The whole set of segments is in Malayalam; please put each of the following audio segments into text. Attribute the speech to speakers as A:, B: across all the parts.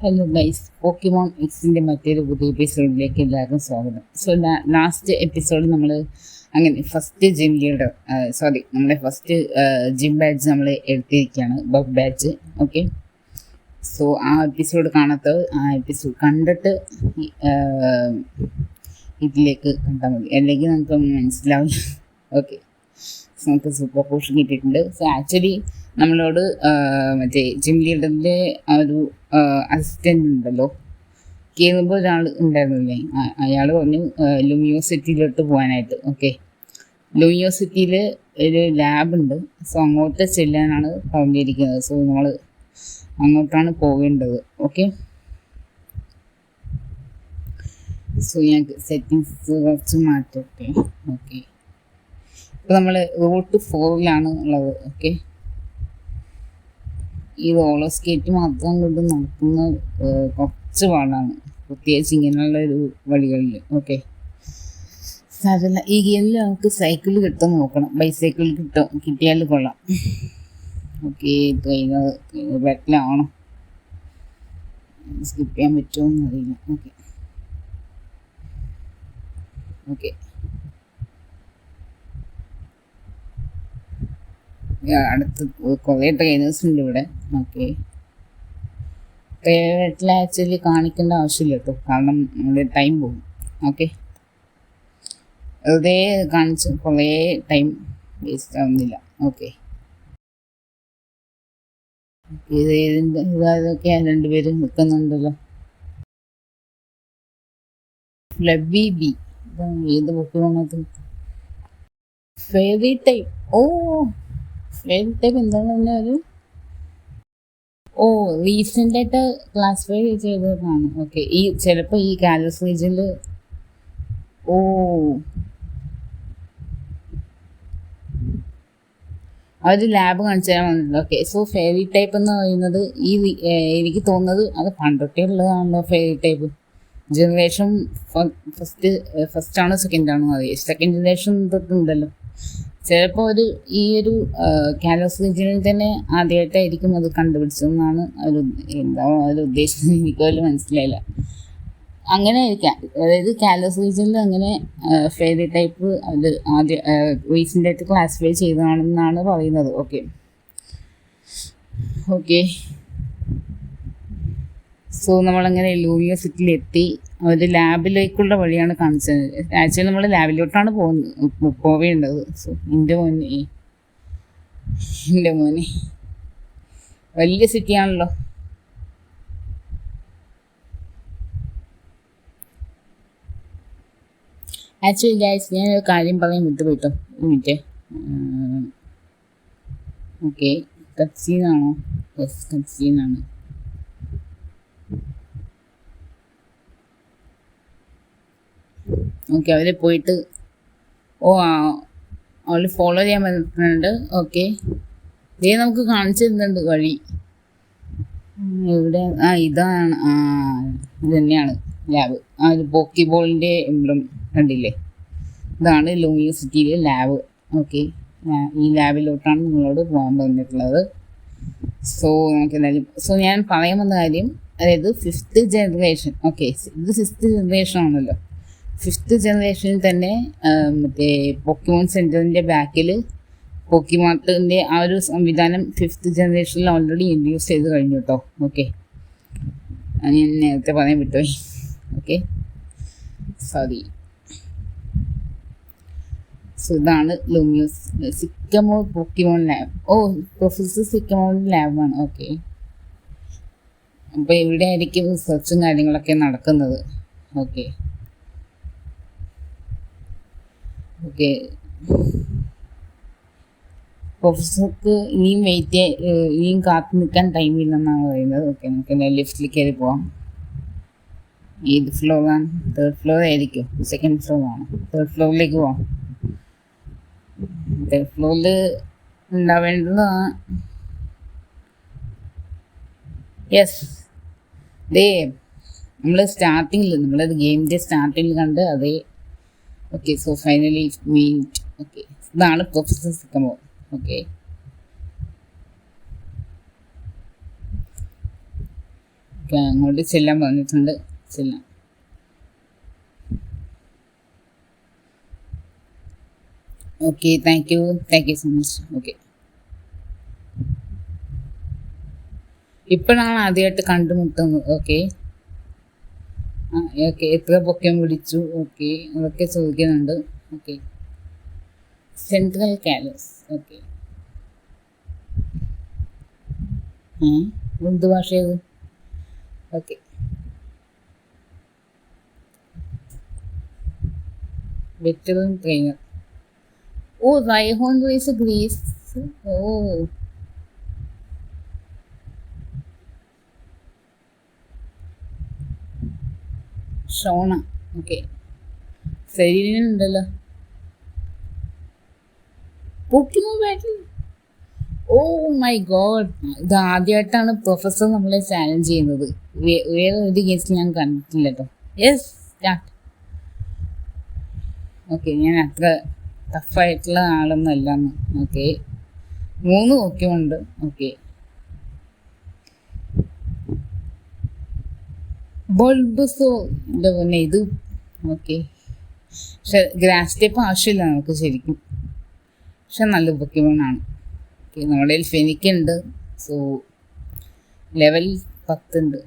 A: ഹലോ ഗൈസ്, പോക്കിമോൺ എക്സിൻ്റെ മറ്റൊരു പുതിയ എപ്പിസോഡിലേക്ക് എല്ലാവർക്കും സ്വാഗതം. സോ ലാസ്റ്റ് എപ്പിസോഡ് നമ്മൾ അങ്ങനെ ഫസ്റ്റ് ജിം ലീഡർ നമ്മുടെ ഫസ്റ്റ് ജിം ബാഡ്ജ് നമ്മൾ എടുത്തിരിക്കുകയാണ്, ബഗ് ബാഡ്ജ്. ഓക്കെ, സോ ആ എപ്പിസോഡ് കാണാത്തവർ ആ എപ്പിസോഡ് കണ്ടിട്ട് ഇതിലേക്ക് കണ്ടാൽ മതി, അല്ലെങ്കിൽ നമുക്ക് മനസ്സിലാവില്ല. ഓക്കെ, നമുക്ക് സൂപ്പർ പോഷൻ കിട്ടിയിട്ടുണ്ട്. സോ ആക്ച്വലി നമ്മളോട് മറ്റേ ജിം ലീഡറിൻ്റെ ആ ഒരു അസിസ്റ്റൻ്റ് ഉണ്ടല്ലോ, കയറുമ്പോൾ ഒരാൾ ഉണ്ടായിരുന്നില്ലേ, അയാൾ പറഞ്ഞു യൂണിവേഴ്സിറ്റിയിലോട്ട് പോകാനായിട്ട്. ഓക്കെ, യൂണിവേഴ്സിറ്റിയിൽ ഒരു ലാബുണ്ട്, സോ അങ്ങോട്ട് ചെല്ലാനാണ് പറഞ്ഞിരിക്കുന്നത്. സോ നമ്മൾ അങ്ങോട്ടാണ് പോകേണ്ടത്. ഓക്കെ, സോ ഞാൻ സെറ്റിങ്സ് കുറച്ച് മാറ്റട്ടെ. ഓക്കെ, ഇപ്പോൾ നമ്മൾ റൂട്ട് 4 ഉള്ളത്. ഓക്കെ, ഈ റോളർ സ്കേറ്റ് മാത്രം കൊണ്ട് നടക്കുന്ന കുറച്ച് പാടാണ്, പ്രത്യേകിച്ച് ഇങ്ങനെയുള്ള ഒരു വഴികളിൽ. ഓക്കെ, സാരമില്ല, ഈ ഗെയിമിൽ നമുക്ക് സൈക്കിൾ കിട്ടാൻ നോക്കണം, ബൈസൈക്കിൾ കിട്ടിയാൽ കൊള്ളാം. ഓക്കെ, ട്രെയിനർ ബാറ്റിലാണോ, സ്കിപ്പ് ചെയ്യാൻ പറ്റുമോ എന്നറിയില്ല. ഓക്കെ ഓക്കെ അടുത്ത് കുറേ ട്രെയിനേഴ്സ് ഉണ്ട് ഇവിടെ. ഓക്കെ, പ്രൈവറ്റിൽ ആക്ച്വലി കാണിക്കേണ്ട ആവശ്യമില്ല കേട്ടോ, കാരണം നമ്മുടെ ടൈം പോകും. ഓക്കെ, വെറുതെ കാണിച്ച് കുറേ ടൈം വേസ്റ്റ് ആവുന്നില്ല. ഓക്കെ, ഇതൊക്കെ രണ്ടുപേരും നിൽക്കുന്നുണ്ടല്ലോ. ഫ്ലബി ബി, ഏത് ബുക്ക് വേണത്? Fairy type. ഓ, ഫെയറി ടൈം എന്താണ് തന്നെ ഒരു റീസെൻ്റ് ആയിട്ട് ക്ലാസിഫൈ ചെയ്തതാണ്. ഓക്കെ, ഈ ചിലപ്പോൾ ഈ കാലസ് റീജിയനിൽ അവർ ലാബ് കാണിച്ചു തരാൻ വന്നിട്ടുണ്ട്. ഓക്കെ, സോ ഫെയറി ടൈപ്പ് എന്ന് പറയുന്നത് എനിക്ക് തോന്നുന്നത് അത് പണ്ടൊട്ടേ ഉള്ളതാണല്ലോ. ഫെയറി ടൈപ്പ് ജനറേഷൻ ഫസ്റ്റ് ആണോ സെക്കൻഡ് ആണോ അറിയാം, സെക്കൻഡ് ജനറേഷൻ തൊട്ടുണ്ടല്ലോ. ചിലപ്പോൾ ഈ ഒരു കാലസ് റീജിയനിൽ തന്നെ ആദ്യമായിട്ടായിരിക്കും അത് കണ്ടുപിടിച്ചതെന്നാണ് എന്താ അവർ ഉദ്ദേശിച്ചത്, എനിക്ക് പോലും മനസ്സിലായില്ല. അങ്ങനെ ആയിരിക്കാം, അതായത് കാലസ് റീജിയനിൽ അങ്ങനെ ഫെയറി ടൈപ്പ് അത് റീസെൻ്റ് ആയിട്ട് ക്ലാസിഫൈ ചെയ്തതാണെന്നാണ് പറയുന്നത്. ഓക്കെ ഓക്കെ സോ നമ്മളങ്ങനെ യൂണിവേഴ്സിറ്റിയിലെത്തി. ഒരു ലാബിലേക്കുള്ള വഴിയാണ് കാണിച്ചത്. ആക്ച്വലി നമ്മൾ ലാബിലോട്ടാണ് പോവേണ്ടത്. സോ എൻ്റെ മോനെ വലിയ സിറ്റിയാണല്ലോ. ആക്ച്വലി ഗൈസ്, ഞാനൊരു കാര്യം പറയാൻ വിട്ടുപോയിട്ടോ, ഒരു മിനിറ്റ്. ഓക്കെ, കട്സീനാണോ? യെസ്, കട്സീനാണ്. ഓക്കെ, അവർ പോയിട്ട് അവൾ ഫോളോ ചെയ്യാൻ പറ്റുന്നുണ്ട്. ഓക്കെ, ഇതേ നമുക്ക് കാണിച്ചു തരുന്നുണ്ട് വഴി. ഇവിടെ ഇതാണ്, ഇത് തന്നെയാണ് ലാബ്. ഒരു പോക്കിബോളിൻ്റെ എംബ്ലം കണ്ടില്ലേ, ഇതാണ് യൂണിവേഴ്സിറ്റിയിലെ ലാബ്. ഓക്കെ, ഈ ലാബിലോട്ടാണ് നിങ്ങളോട് പോകാൻ പറഞ്ഞിട്ടുള്ളത്. സോ നമുക്ക് എന്തായാലും ഞാൻ പറയാൻ വന്ന കാര്യം, അതായത് 5th ജനറേഷൻ. ഓക്കെ, ഇത് 6th ജനറേഷൻ ആണല്ലോ. 5th ജനറേഷനിൽ തന്നെ മറ്റേ പോക്കിമോൺ സെൻറ്ററിൻ്റെ ബാക്കിൽ പോക്കിമാർട്ടിൻ്റെ ആ ഒരു സംവിധാനം 5th ജനറേഷനിൽ ഓൾറെഡി ഇൻട്രൊഡ്യൂസ് ചെയ്ത് കഴിഞ്ഞു കേട്ടോ. ഓക്കെ, ഞാൻ നേരത്തെ പറയാൻ വിട്ടുപോയി. Okay, sorry. സോ ഇതാണ് സിക്കമോർ പോക്കിമോൺ ലാബ്. പ്രൊഫസർ സിക്കമോറിൻ്റെ ലാബാണ്. ഓക്കെ, അപ്പോൾ ഇവിടെ ആയിരിക്കും റിസർച്ചും കാര്യങ്ങളൊക്കെ നടക്കുന്നത്. ഓക്കെ ഓക്കെ പ്രൊഫസർക്ക് ഇനിയും കാത്തു നിൽക്കാൻ ടൈമില്ലെന്നാണ് പറയുന്നത്. ഓക്കെ, നമുക്ക് ലിഫ്റ്റിൽ കയറി പോവാം. ഏത് ഫ്ലോറാണ്? 3rd ഫ്ലോർ ആയിരിക്കും, 2nd ഫ്ലോർ ആണ്. 3rd ഫ്ലോറിലേക്ക് പോവാം. 3rd ഫ്ലോറിൽ ഉണ്ടാവേണ്ടതാണ്. യെസ്, നമ്മൾ നമ്മളത് ഗെയിമിൻ്റെ സ്റ്റാർട്ടിങ്ങിൽ കണ്ട് അതേ. Okay, so finally meet. Okay, ഇതാണ് പ്രൊഫസർ സിക്കമോർ. ഓക്കെ, ഓക്കെ, അങ്ങോട്ട് ചെല്ലാൻ പറഞ്ഞിട്ടുണ്ട്, ചെല്ലാം. Okay, thank you so much. Okay, ഇപ്പോഴാണ് ആദ്യമായിട്ട് കണ്ടുമുട്ടുന്നത്. ഓക്കെ ഓക്കെ, എത്ര പൊക്കം പിടിച്ചു? ഓക്കെ, അതൊക്കെ ചോദിക്കുന്നുണ്ട്. Okay, central Kalos. ഓക്കെ, എന്ത് ഭാഷയത്? Okay, veteran trainer. ഓ, റൈഹോൺ റേസ് ഗ്രീസ്. ഓ, ഷോണ. ഓക്കെ, സെരീനുണ്ടല്ലോ. Pokemon battle. Oh my god, ഇത് ആദ്യമായിട്ടാണ് പ്രൊഫസർ നമ്മളെ ചാലഞ്ച് ചെയ്യുന്നത്. വേറെ ഒരു കേസിൽ ഞാൻ കണ്ടിട്ടില്ല കേട്ടോ. Yes, start. ഓക്കെ, ഞാൻ അത്ര ടഫായിട്ടുള്ള ആളൊന്നും അല്ലാന്ന്. ഓക്കെ, 3 പോക്കിമുണ്ട്. ഓക്കെ, ബൾബസോ പിന്നെ ഇത്. ഓക്കെ, പക്ഷെ ഗ്രാസ് ടൈപ്പ് ആവശ്യമില്ല നമുക്ക് ശരിക്കും, പക്ഷെ നല്ല പൊക്കിമോണാണ്. ഓക്കെ, നമ്മുടെ കയ്യിൽ ഫെനിക്കുണ്ട്. സോ ലെവൽ 10 ഉണ്ട്.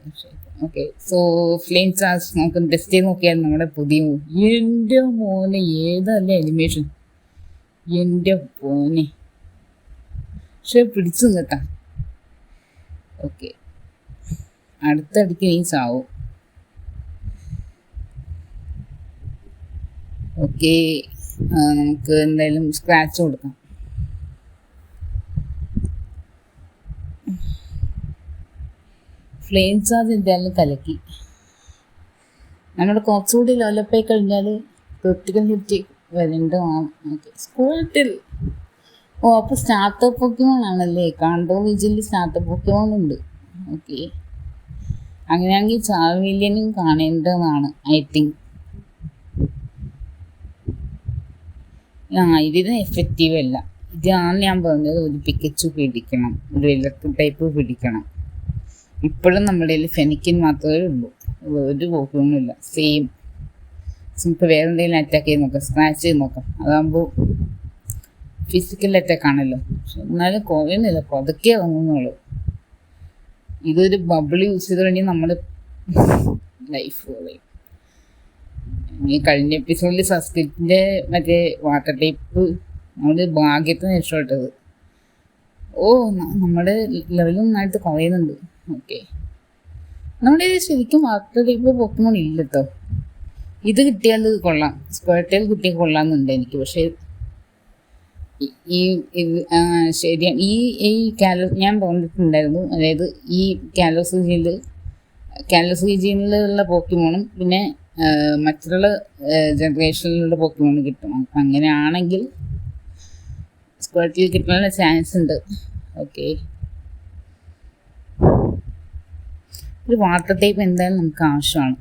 A: ഓക്കെ, സോ ഫ്ലെയിം ചാർജ് നമുക്ക് ടെസ്റ്റ് ചെയ്ത് നോക്കിയാൽ നമ്മുടെ പുതിയ എൻ്റെ മോനെ ഏതല്ല അനിമേഷൻ, എൻ്റെ മോനെ, പക്ഷെ പിടിച്ചു കേട്ടാ. ഓക്കെ, അടുത്തടിക്ക് നീ ചാവും. ഓക്കെ, നമുക്ക് എന്തായാലും സ്ക്രാച്ച് കൊടുക്കാം. ഫ്ലെയിം ചാർജ് എന്തായാലും കലക്കി. നമ്മുടെ കുറച്ചുകൂടി ഡെവലപ്പായി കഴിഞ്ഞാൽ ക്രിട്ടിക്കൽ ഹിറ്റ് വരേണ്ടതാണ്. ഓക്കെ, സ്കൂളിൽ. ഓ, അപ്പോൾ സ്റ്റാർട്ടർ പോക്കിമോൺ ആണല്ലേ? കാണ്ടോ വിജിലിൽ സ്റ്റാർട്ടർ പോക്കിമോൺ ഉണ്ട്. ഓക്കെ, അങ്ങനെയാണെങ്കിൽ ചാർവില്യനും കാണേണ്ടതാണ് ഐ തിങ്ക്. ഇതിന് എഫക്റ്റീവ് അല്ല. ഇതാണ് ഞാൻ പറഞ്ഞത്, ഒരു പിക്കച്ചു പിടിക്കണം, ഒരു ഇലക്ട്രിക് ടൈപ്പ് പിടിക്കണം. ഇപ്പോഴും നമ്മുടെ കയ്യിൽ ഫെനിക്കിൻ മാത്രമേ ഉള്ളൂ, ഒരു പോക്കൊന്നുമില്ല. സെയിം നമുക്ക് വേറെ എന്തെങ്കിലും അറ്റാക്ക് ചെയ്ത് നോക്കാം, സ്ക്രാച്ച് ചെയ്ത് നോക്കാം. അതാകുമ്പോൾ ഫിസിക്കൽ അറ്റാക്ക് ആണല്ലോ, പക്ഷെ എന്നാലും കുറയുന്നില്ല, പതുക്കെ ഇറങ്ങുന്നുള്ളൂ. ഇതൊരു ബബിൾ യൂസ് ചെയ്ത് കഴിഞ്ഞാൽ നമ്മൾ ലൈഫ് കുറയും. ഈ കഴിഞ്ഞ എപ്പിസോഡിൽ സസ്കൃതിൻ്റെ മറ്റേ വാട്ടർ ടൈപ്പ് നമ്മൾ ഭാഗ്യത്തിന് രക്ഷപ്പെട്ടത്. ഓ, നമ്മുടെ ലെവൽ നന്നായിട്ട് കുറയുന്നുണ്ട്. ഓക്കെ, നമ്മുടെ ശരിക്കും വാട്ടർ ടൈപ്പ് പോക്കിമോൺ ഇല്ല കേട്ടോ. ഇത് കിട്ടിയാൽ കൊള്ളാം, സ്ക്വയർ ടൈൽ കിട്ടിയാൽ കൊള്ളാമെന്നുണ്ട് എനിക്ക്. പക്ഷേ ശരിയാണ്, ഈ ഞാൻ പറഞ്ഞിട്ടുണ്ടായിരുന്നു, അതായത് ഈ കാലോസീജിയനിലുള്ള പോക്കിമോണും പിന്നെ മറ്റുള്ള ജനറേഷനിലുള്ള പോക്കിമോൺ കിട്ടും. അപ്പം അങ്ങനെയാണെങ്കിൽ സ്ക്വയർ ടൈൽ കിട്ടാനുള്ള ചാൻസ് ഉണ്ട്. ഓക്കെ, ഒരു വാട്ടർ ടൈപ്പ് എന്തായാലും നമുക്ക് ആവശ്യമാണ്,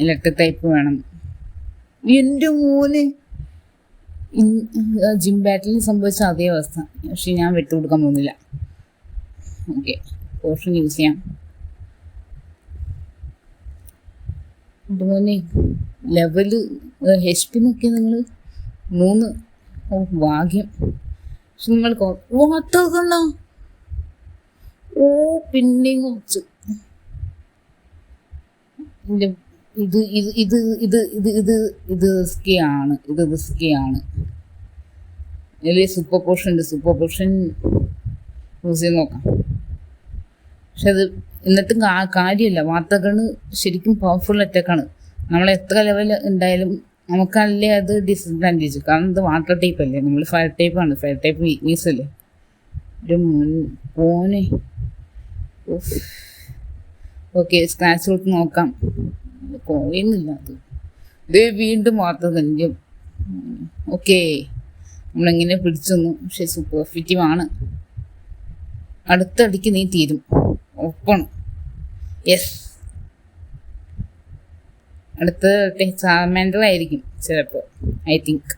A: ഇലക്ട്രിക് ടൈപ്പ് വേണം. എൻ്റെ മോന് ജിം ബാറ്റിൽ സംഭവിച്ച അതേ അവസ്ഥ, പക്ഷെ ഞാൻ വിട്ടുകൊടുക്കാൻ പോകുന്നില്ല. ഓക്കെ, പോർഷൻ യൂസ് ചെയ്യാം. അതുപോലെ ലെവല് HP നോക്കിയാൽ നിങ്ങൾ 3. ഓ, ഭാഗ്യം. പക്ഷെ നിങ്ങൾ വാട്ടർ കണ്ടോ? ഓ, പിന്നെയും കുറച്ച്. ഇത് റിസ്കിയാണ്, ഇതിൽ സൂപ്പർ പോർഷൻ ഉണ്ട്. സൂപ്പർ പോർഷൻ യൂസ് ചെയ്ത് നോക്കാം. പക്ഷെ അത് എന്നിട്ടും കാര്യമില്ല. വാട്ടർ ഗണ്ണ് ശരിക്കും പവർഫുൾ അറ്റാക്കാണ്. നമ്മൾ എത്ര ലെവൽ ഉണ്ടായാലും നമുക്കല്ലേ അത് ഡിസഡ്വാൻറ്റേജ്, കാരണം ഇത് വാട്ടർ ടൈപ്പ് അല്ലേ, നമ്മൾ ഫയർ ടൈപ്പാണ്. ഫയർ ടൈപ്പ് വീക്ക്നെസ് അല്ലേ. ഒരു മോനെ. ഓക്കെ, സ്ക്രാച്ച് കൊടുത്ത് നോക്കാം. കുറയുന്നില്ല അത്. ഇത് വീണ്ടും വാട്ടർ ഗണ്ണ്. ഓക്കെ, നമ്മളെങ്ങനെ പിടിച്ചൊന്നു, പക്ഷെ സൂപ്പർ എഫക്റ്റീവ് ആണ്. അടുത്തടിക്ക് നീ തീരും, ഒപ്പാണ്. യെസ്, അടുത്ത ചാർമാൻഡർ ആയിരിക്കും ചിലപ്പോൾ, ഐ തിങ്ക്.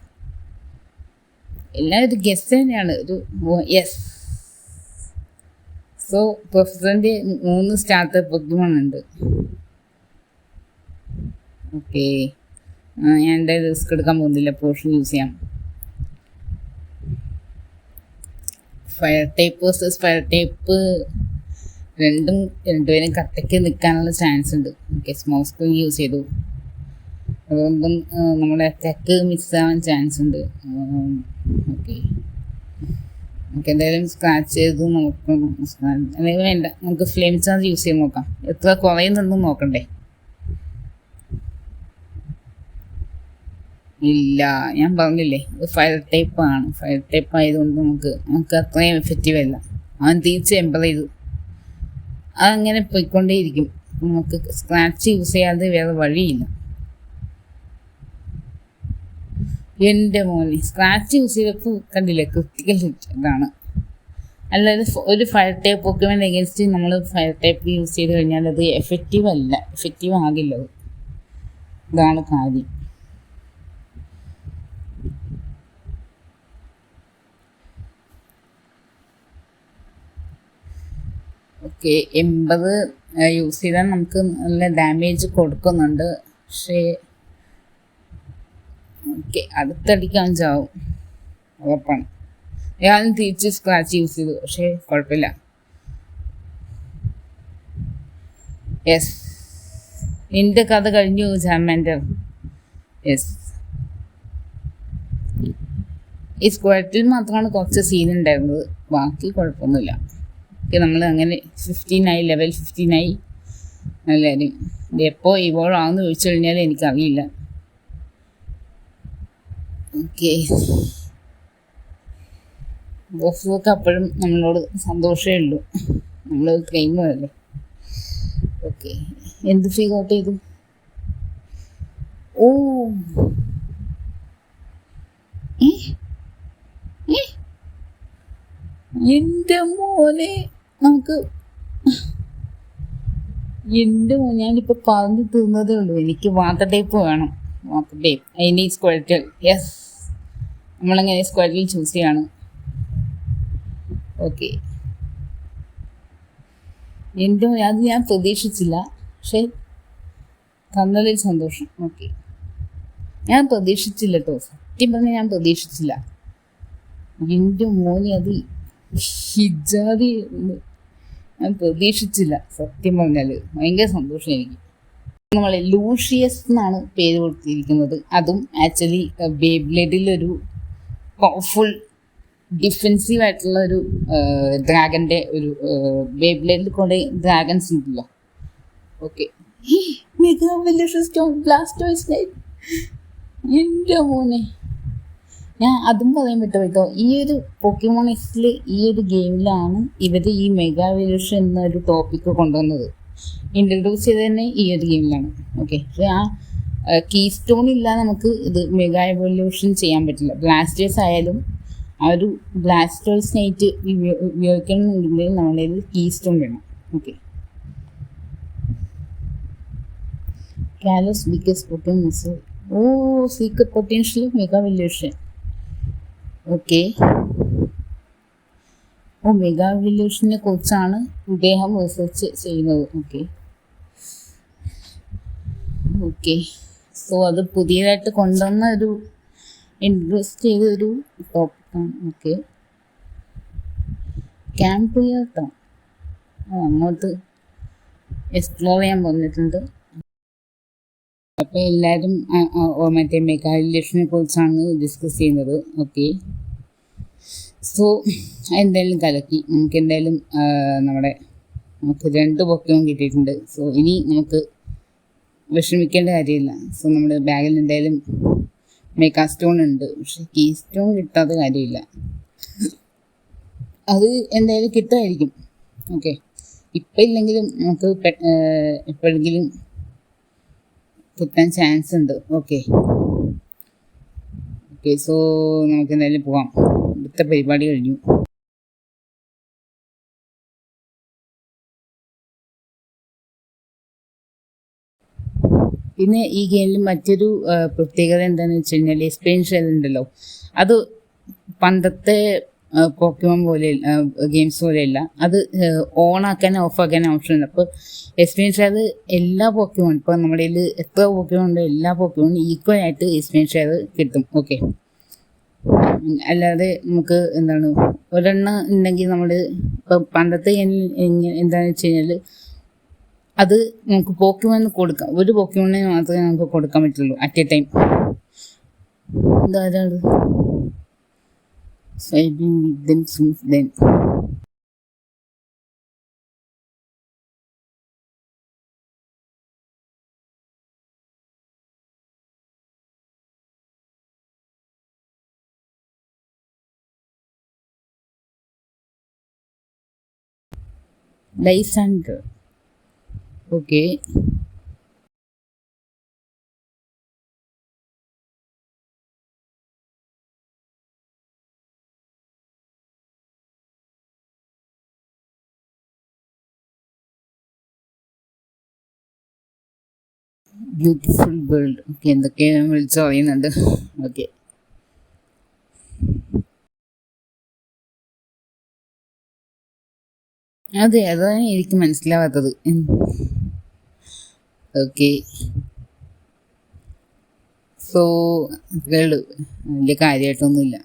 A: എല്ലാം ഒരു ഗസ് തന്നെയാണ്. ഒരു യെസ്, സോ പ്രൊഫസറിൻ്റെ 3 സ്റ്റാർട്ടർ പൊക്കിമോൺ ഉണ്ട്. ഓക്കെ, ഞാൻ എൻ്റെ റിസ്ക് എടുക്കാൻ പോകുന്നില്ല, പോഷൻ യൂസ് ചെയ്യാം. Fire type versus fire type രണ്ടുപേരും കട്ടയ്ക്ക് നിൽക്കാനുള്ള ചാൻസ് ഉണ്ട്. ഓക്കെ, സ്മോൾ സ്ക്രീൻ യൂസ് ചെയ്തു, അതുകൊണ്ടും നമ്മുടെ അറ്റാക്ക് മിസ്സാവാൻ ചാൻസ് ഉണ്ട്. ഓക്കെ, നമുക്ക് എന്തായാലും സ്ക്രാച്ച് ചെയ്ത് നോക്കണം. അല്ലെങ്കിൽ വേണ്ട, നമുക്ക് ഫ്ലെയിം ചാർജ് യൂസ് ചെയ്ത് നോക്കാം. എത്ര കുറയുന്നൊന്നും നോക്കണ്ടേ? ഇല്ല, ഞാൻ പറഞ്ഞില്ലേ ഇത് ഫയർ ടൈപ്പ് ആണ്. ഫയർ ടൈപ്പ് ആയതുകൊണ്ട് നമുക്ക് അത്രയും എഫക്റ്റീവ് അല്ല. അവൻ തിരിച്ച് എംബർ ചെയ്തു, അതങ്ങനെ പോയിക്കൊണ്ടേയിരിക്കും. നമുക്ക് സ്ക്രാച്ച് യൂസ് ചെയ്യാതെ വേറെ വഴിയില്ല. എൻ്റെ മോനെ, സ്ക്രാച്ച് യൂസ് ചെയ്തപ്പോൾ കണ്ടില്ലേ, ക്രിട്ടിക്കൽ ഹിറ്റ് ഇതാണ്. അല്ലാതെ ഒരു ഫയർ ടൈപ്പ് പൊക്കിമോൻ എഗൻസ്റ്റ് നമ്മൾ ഫയർ ടൈപ്പ് യൂസ് ചെയ്ത് കഴിഞ്ഞാൽ അത് എഫക്റ്റീവ് അല്ല, എഫക്റ്റീവ് ആകില്ല. ഇതാണ് കാര്യം. ഓക്കെ, 80 യൂസ് ചെയ്താൽ നമുക്ക് നല്ല ഡാമേജ് കൊടുക്കുന്നുണ്ട്. പക്ഷേ ഓക്കെ, അടുത്തടിക്കാൻ ചാവും, ഉറപ്പാണ്. ഞാനും തിരിച്ച് സ്ക്രാച്ച് യൂസ് ചെയ്തു, പക്ഷേ കുഴപ്പമില്ല. യെസ്, നിന്റെ കഥ കഴിഞ്ഞു ചാർമാൻഡർ. യെസ്, ഈ സ്ക്വാറ്റിൽ മാത്രമാണ് കുറച്ച് സീൻ ഉണ്ടായിരുന്നത്, ബാക്കി കുഴപ്പമൊന്നുമില്ല. ഓക്കെ, നമ്മൾ അങ്ങനെ 15 ലെവൽ 15 എല്ലാവരും. ഇത് എപ്പോൾ ഇവോൾവ് ആവുമെന്ന് ചോദിച്ചു കഴിഞ്ഞാൽ എനിക്കറിയില്ല. ഓക്കെ, ബോസൊക്കെ അപ്പോഴും നമ്മളോട് സന്തോഷമേ ഉള്ളൂ, നമ്മൾ ക്ലെയിമല്ലേ. ഓക്കെ, എന്ത് ഫീൽ ഔട്ട് ചെയ്തു? ഓ, എൻ്റെ മോനെ, ഞാനിപ്പോൾ പറഞ്ഞു തീർന്നതേ ഉള്ളൂ. എനിക്ക് വാട്ടർ ടൈപ്പ് വേണം. വാട്ടർ ടൈപ്പ് അതിന് സ്ക്വാറ്റിൽ. യെസ്, നമ്മളങ്ങനെ സ്ക്വാറ്റിൽ ചൂസ് ചെയ്യാണ്. ഓക്കെ, അത് ഞാൻ പ്രതീക്ഷിച്ചില്ല, പക്ഷേ തന്നതിൽ സന്തോഷം. ഓക്കെ, ഞാൻ പ്രതീക്ഷിച്ചില്ല കേട്ടോ, സത്യം പറഞ്ഞാൽ ഞാൻ പ്രതീക്ഷിച്ചില്ല. എൻ്റെ മോനെ, അത് ഹിജാദി ഞാൻ പ്രതീക്ഷിച്ചില്ല. സത്യം പറഞ്ഞാൽ ഭയങ്കര സന്തോഷം എനിക്ക്. നമ്മൾ ലൂഷ്യസ് എന്നാണ് പേര് കൊടുത്തിരിക്കുന്നത്. അതും ആക്ച്വലി ബേബ്ലേഡിലൊരു പവർഫുൾ ഡിഫെൻസീവ് ആയിട്ടുള്ള ഒരു ഡ്രാഗൻ്റെ ഒരു ബേബ്ലേഡിൽ കുറേ ഡ്രാഗൺസ് ഉണ്ടല്ലോ. Okay, mega velocity Blastoise. എൻ്റെ മോനെ, ഞാൻ അതും പറയാൻ പറ്റും കേട്ടോ. ഈ ഒരു പോക്കിമോൺ എക്സിൽ ഈ ഒരു ഗെയിമിലാണ് ഇവർ ഈ മെഗാ എവല്യൂഷൻ എന്നൊരു ടോപ്പിക്ക് കൊണ്ടുവന്നത്. ഇൻട്രൊഡ്യൂസ് ചെയ്ത് തന്നെ ഈ ഒരു ഗെയിമിലാണ്. ഓക്കെ, പക്ഷേ ആ കീ സ്റ്റോൺ ഇല്ലാതെ നമുക്ക് ഇത് മെഗാ എവല്യൂഷൻ ചെയ്യാൻ പറ്റില്ല. ബ്ലാസ്റ്റേഴ്സ് ആയാലും ആ ഒരു ബ്ലാസ്റ്റേഴ്സ് നൈറ്റ് ഉപയോഗിക്കണമെന്നുണ്ടെങ്കിൽ നമ്മളതിൽ കീ സ്റ്റോൺ വേണം. Okay, Kalos biggest Pokemon miss. ഓ, secret potential mega evolution. Okay, mega എവല്യൂഷനെ കുറിച്ചാണ് ഇദ്ദേഹം റിസർച്ച് ചെയ്യുന്നത്. ഓക്കെ, സോ അത് പുതിയതായിട്ട് കൊണ്ടുവന്ന ഒരു ഇൻട്രസ്റ്റ് ചെയ്തൊരു ടോപ്പിക്കാണ്. ഓക്കെ, ക്യാമ്പ് ടൗൺ അങ്ങോട്ട് എക്സ്പ്ലോർ ചെയ്യാൻ വന്നിട്ടുണ്ട്. അപ്പോൾ എല്ലാവരും മറ്റേ മെഗാ എവല്യൂഷനെ കുറിച്ചാണ് ഡിസ്കസ് ചെയ്യുന്നത്. ഓക്കെ, സോ എന്തായാലും കലക്കി. നമുക്ക് എന്തായാലും നമുക്ക് 2 പൊക്കവും കിട്ടിയിട്ടുണ്ട്. സോ ഇനി നമുക്ക് വിഷമിക്കേണ്ട കാര്യമില്ല. സോ നമ്മുടെ ബാഗിൽ എന്തായാലും മെഗാ സ്റ്റോൺ ഉണ്ട്, പക്ഷെ കീ സ്റ്റോൺ കിട്ടാത്ത കാര്യമില്ല. അത് എന്തായാലും കിട്ടുമായിരിക്കും. ഓക്കെ, ഇപ്പം ഇല്ലെങ്കിലും നമുക്ക് എപ്പോഴെങ്കിലും കിട്ടാൻ ചാൻസ് ഉണ്ട്. ഓക്കെ, സോ നമുക്ക് എന്തായാലും പോവാം. ഇവിടുത്തെ പരിപാടി കഴിഞ്ഞു. പിന്നെ ഈ ഗെയിമിൽ മറ്റൊരു പ്രത്യേകത എന്താണെന്ന് വെച്ച് കഴിഞ്ഞാൽ എക്സ്പീരിയൻസ് ഉണ്ടല്ലോ, അത് പണ്ടത്തെ പോക്കിമോൻ പോലെ ഗെയിംസ് പോലെയല്ല. അത് ഓൺ ആക്കാൻ ഓഫ് ആക്കാൻ ഓപ്ഷൻ ഉണ്ട്. അപ്പോൾ എക്സ്പീരിയൻസ് ഷെയർ എല്ലാ പോക്കിമോൺ, ഇപ്പോൾ നമ്മുടെ കയ്യിൽ എത്ര പോക്കിമോൺ ഉണ്ടോ എല്ലാ പോക്കിമോണും ഈക്വൽ ആയിട്ട് എക്സ്പീരിയൻസ് ഷെയർ കിട്ടും. ഓക്കെ, അല്ലാതെ നമുക്ക് എന്താണ് ഒരെണ്ണം ഉണ്ടെങ്കിൽ നമ്മൾ ഇപ്പം പണ്ടത്തെ എന്താണെന്ന് വെച്ച് കഴിഞ്ഞാൽ അത് നമുക്ക് പോക്കിമോന് കൊടുക്കാം, ഒരു പോക്കിമോണിനെ മാത്രമേ നമുക്ക് കൊടുക്കാൻ പറ്റുള്ളൂ അറ്റ് എ ടൈം. ഇതാരാണ് I've been with them since then. Lysander. Okay. Beautiful world. Okay, എന്തൊക്കെ വിളിച്ച് പറയുന്നുണ്ട്. ഓക്കെ, അതെ, അതാണ് എനിക്ക് മനസ്സിലാവാത്തത്. ഓക്കെ, സോ അത്രേ വലിയ കാര്യമായിട്ടൊന്നുമില്ല.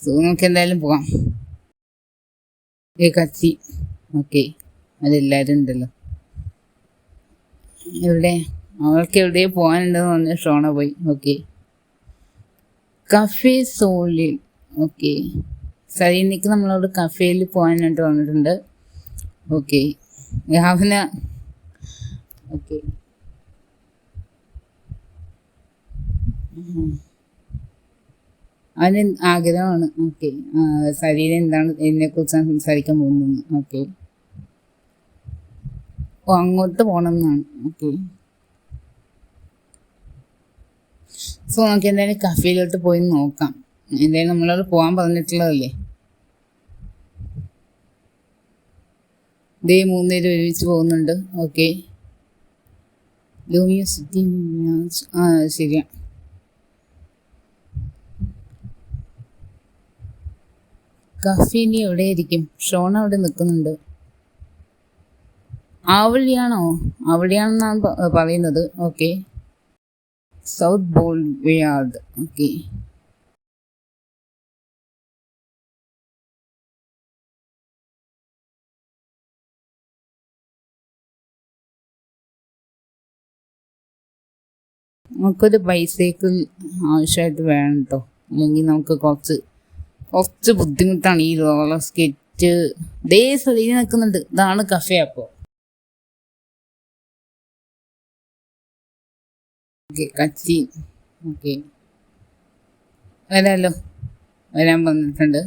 A: സോ നമുക്ക് എന്തായാലും പോകാം. കത്തി. ഓക്കെ, അതെല്ലാവരും ഉണ്ടല്ലോ. എവിടെ അവൾക്ക് എവിടെയോ പോകാനുണ്ടെന്ന് പറഞ്ഞ് ഷോണ പോയി. ഓക്കെ, കഫേ സോളിൽ. ഓക്കെ, സരീനയ്ക്ക് നമ്മളോട് കഫേയിൽ പോകാനായിട്ട് വന്നിട്ടുണ്ട്. ഓക്കെ, രാവിലെ. ഓക്കെ, അവന് ആഗ്രഹമാണ്. ഓക്കെ, സരീന എന്താണ് ഇതിനെക്കുറിച്ചാണ് സംസാരിക്കാൻ പോകുന്നത്. ഓക്കെ, ഓ അങ്ങോട്ട് പോകണം എന്നാണ്. ഓക്കെ, സോ നമുക്ക് എന്തായാലും കഫേയിലോട്ട് പോയി നോക്കാം. എന്തായാലും നമ്മളോട് പോകാൻ പറഞ്ഞിട്ടുള്ളതല്ലേ. ദേ 3 പേര് ഒരുമിച്ച് പോകുന്നുണ്ട്. Okay, Lumiose city. ശരിയാ. കഫേ ഇനി എവിടെയായിരിക്കും? ഷോൺ അവിടെ നിൽക്കുന്നുണ്ട്. അവിടെയാണോ? അവിടെയാണെന്നാണ് പറയുന്നത്. Okay, south boulevard. ഓക്കെ, നമുക്കൊരു ബൈസൈക്കിൾ ആവശ്യമായിട്ട് വേണം കേട്ടോ. അല്ലെങ്കിൽ നമുക്ക് കുറച്ച് ബുദ്ധിമുട്ടാണ് ഈ റോളർ സ്കേറ്റ്. ദേ സ്ഥലയിൽ നിൽക്കുന്നുണ്ട്. ഇതാണ് കഫേ. അപ്പോൾ ഓക്കെ, കച്ചി. ഓക്കെ, വരാമല്ലോ, വരാൻ വന്നിട്ടുണ്ട്.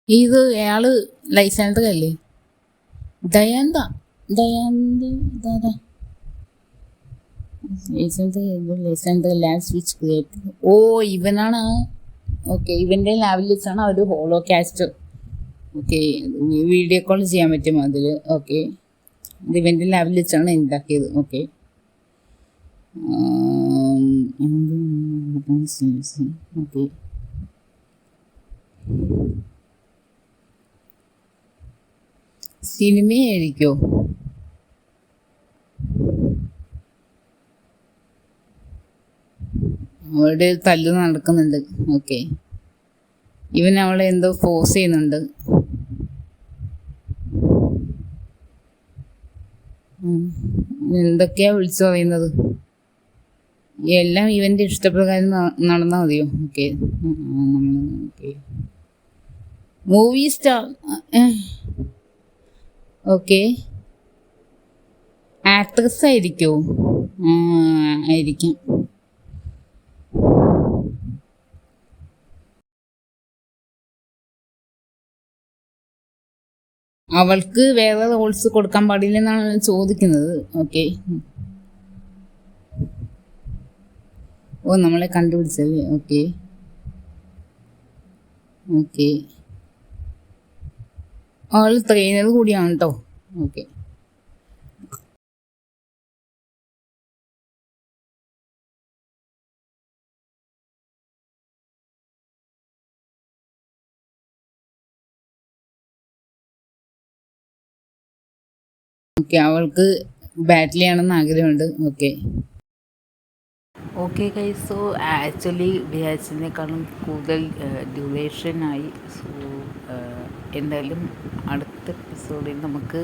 A: ഇത് അയാള് ലൈസാൻഡർ അല്ലേ? ദയാന്ത. ഇതാരാ? ഓ, ഇവനാണ്. ഓക്കെ, ഇവൻ്റെ ലാബിൽ വെച്ചാണ് ഒരു holo cast. Okay, video call ചെയ്യാൻ പറ്റും അതിൽ. ഓക്കെ, ഇത് ഇവൻ്റെ ലാബിൽ വെച്ചാണ് ഉണ്ടാക്കിയത്. ഓക്കെ, ഓക്കെ, സിനിമയായിരിക്കോ? അവിടെ തല്ല് നടക്കുന്നുണ്ട്. ഓക്കെ, ഇവൻ അവളെ എന്തോ ഫോഴ്സ് ചെയ്യുന്നുണ്ട്. എന്തൊക്കെയാ വിളിച്ചു പറയുന്നത്? എല്ലാം ഇവൻ്റെ ഇഷ്ടപ്രകാരം നടന്നാൽ മതിയോ? Okay, okay, movie star. Okay, actress ആയിരിക്കോ? ആയിരിക്കാം. അവൾക്ക് വേറെ റോൾസ് കൊടുക്കാൻ പാടില്ലെന്നാണ് ചോദിക്കുന്നത്. ഓക്കെ, ഓ നമ്മളെ കണ്ടുപിടിച്ചല്ലേ. ഓക്കെ, ഓക്കെ, അവൾ ട്രെയിനർ കൂടിയാണ് കേട്ടോ. ഓക്കെ, ഓക്കെ, അവൾക്ക് ബാറ്റിൽ ചെയ്യണമെന്ന് ആഗ്രഹമുണ്ട്. Okay
B: okay guys, so actually വിചാരിച്ചതിനേക്കാളും കൂടുതൽ ഡ്യൂറേഷനായി. സോ എന്തായാലും അടുത്ത എപ്പിസോഡിൽ നമുക്ക്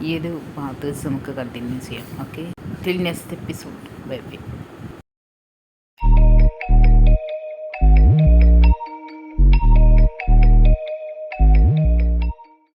B: ഈ ഒരു പാർട്ട് നമുക്ക് കണ്ടിന്യൂ ചെയ്യാം. Okay, till next episode. Bye bye.